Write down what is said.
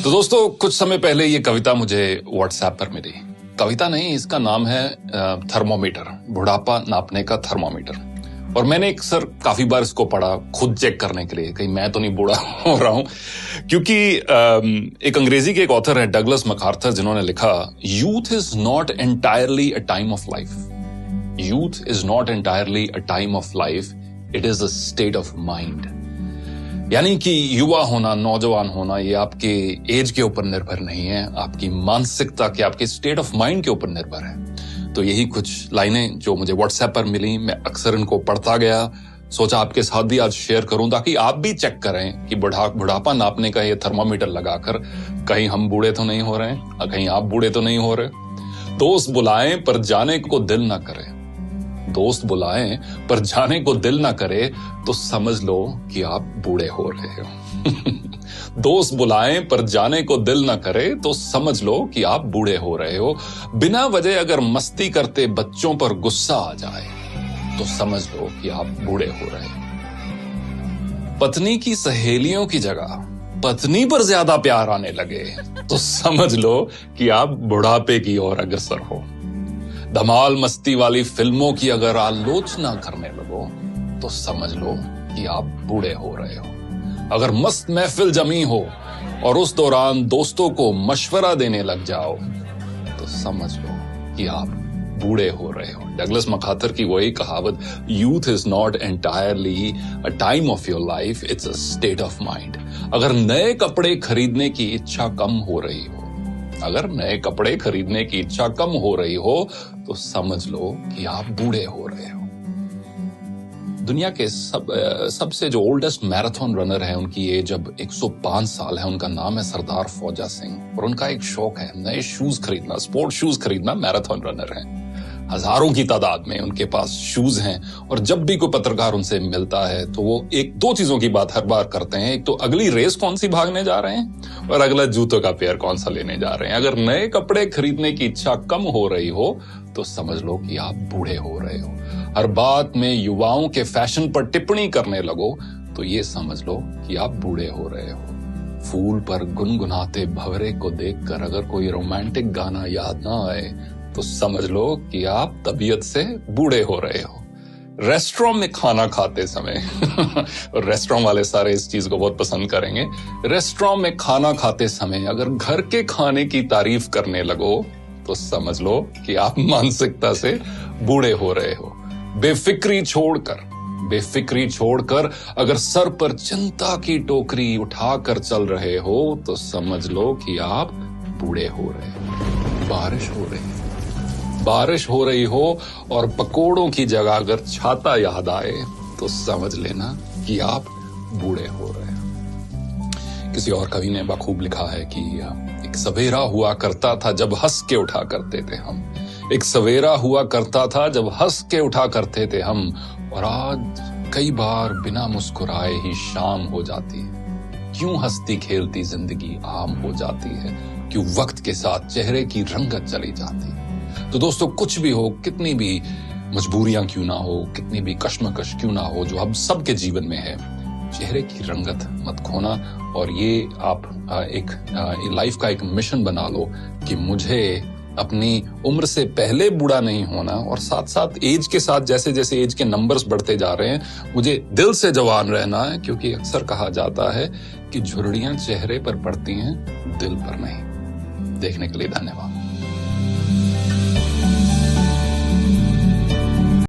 तो दोस्तों, कुछ समय पहले ये कविता मुझे व्हाट्सएप पर मिली। कविता नहीं, इसका नाम है थर्मोमीटर, बुढ़ापा नापने का थर्मोमीटर। और मैंने अक्सर काफी बार इसको पढ़ा खुद चेक करने के लिए, कहीं मैं तो नहीं बूढ़ा हो रहा हूं। क्योंकि एक अंग्रेजी के एक ऑथर है डगलस मैकार्थर, जिन्होंने लिखा, youth is not entirely a time of life. Youth is not entirely a time of life, it is a state of mind. यानी कि युवा होना, नौजवान होना, ये आपके एज के ऊपर निर्भर नहीं है, आपकी मानसिकता के, आपके स्टेट ऑफ माइंड के ऊपर निर्भर है। तो यही कुछ लाइनें जो मुझे व्हाट्सएप पर मिली, मैं अक्सर इनको पढ़ता गया, सोचा आपके साथ भी आज शेयर करूं ताकि आप भी चेक करें कि बुढ़ापा नापने का ये थर्मामीटर लगाकर कहीं हम बूढ़े तो नहीं हो रहे हैं, कहीं आप बूढ़े तो नहीं हो रहे। दोस्त बुलाएं पर जाने को दिल ना करे, दोस्त बुलाएं पर जाने को दिल ना करे तो समझ लो कि आप बूढ़े हो रहे हो। दोस्त बुलाएं पर जाने को दिल ना करे तो समझ लो कि आप बूढ़े हो रहे हो। बिना वजह अगर मस्ती करते बच्चों पर गुस्सा आ जाए तो समझ लो कि आप बूढ़े हो रहे हो। पत्नी की सहेलियों की जगह पत्नी पर ज्यादा प्यार आने लगे तो समझ लो कि आप बुढ़ापे की ओर अग्रसर हो। धमाल मस्ती वाली फिल्मों की अगर आलोचना करने लगो तो समझ लो कि आप बूढ़े हो रहे हो। अगर मस्त महफिल जमी हो और उस दौरान दोस्तों को मशवरा देने लग जाओ तो समझ लो कि आप बूढ़े हो रहे हो। डगलस मैकार्थर की वही कहावत, youth is not entirely a time of your life, it's a state of mind. अगर नए कपड़े खरीदने की इच्छा कम हो रही हो, अगर नए कपड़े खरीदने की इच्छा कम हो रही हो तो समझ लो कि आप बूढ़े हो रहे हो। दुनिया के सबसे जो ओल्डेस्ट मैराथन रनर है, उनकी एज अब 105 साल है। उनका नाम है सरदार फौजा सिंह और उनका एक शौक है नए शूज खरीदना, स्पोर्ट शूज खरीदना। मैराथन रनर है, हजारों की तादाद में उनके पास शूज हैं। और जब भी कोई पत्रकार उनसे मिलता है तो वो एक दो चीजों की बात हर बार करते हैं, एक तो अगली रेस कौन सी भागने जा रहे हैं और अगला जूतों का पेयर कौन सा लेने जा रहे हैं। अगर नए कपड़े खरीदने की इच्छा कम हो रही हो तो समझ लो कि आप बूढ़े हो रहे हो। हर बात में युवाओं के फैशन पर टिप्पणी करने लगो तो ये समझ लो कि आप बूढ़े हो रहे हो। फूल पर गुनगुनाते भंवरे को देखकर अगर कोई रोमांटिक गाना याद ना आए तो समझ लो कि आप तबीयत से बूढ़े हो रहे हो। रेस्टोरेंट में खाना खाते समय और रेस्टोरेंट वाले सारे इस चीज को बहुत पसंद करेंगे। रेस्टोरेंट में खाना खाते समय अगर घर के खाने की तारीफ करने लगो तो समझ लो कि आप मानसिकता से बूढ़े हो रहे हो। बेफिक्री छोड़कर अगर सर पर चिंता की टोकरी उठाकर चल रहे हो तो समझ लो कि आप बूढ़े हो रहे हो। बारिश हो रही हो और पकोड़ों की जगह अगर छाता याद आए तो समझ लेना कि आप बूढ़े हो रहे हो। किसी और कवि ने बखूब लिखा है कि एक सवेरा हुआ करता था जब हंस के उठा करते थे हम। एक सवेरा हुआ करता था जब हंस के उठा करते थे हम, और आज कई बार बिना मुस्कुराए ही शाम हो जाती है। क्यों हंसती खेलती जिंदगी आम हो जाती है, क्यों वक्त के साथ चेहरे की रंगत चली जाती है। तो दोस्तों, कुछ भी हो, कितनी भी मजबूरियां क्यों ना हो, कितनी भी कश्मकश क्यों ना हो, जो हम सबके जीवन में है, चेहरे की रंगत मत खोना। और ये आप एक लाइफ का एक मिशन बना लो कि मुझे अपनी उम्र से पहले बूढ़ा नहीं होना, और साथ साथ एज के साथ जैसे जैसे एज के नंबर्स बढ़ते जा रहे हैं मुझे दिल से जवान रहना है। क्योंकि अक्सर कहा जाता है कि झुर्रियां चेहरे पर पड़ती हैं, दिल पर नहीं। देखने के लिए धन्यवाद।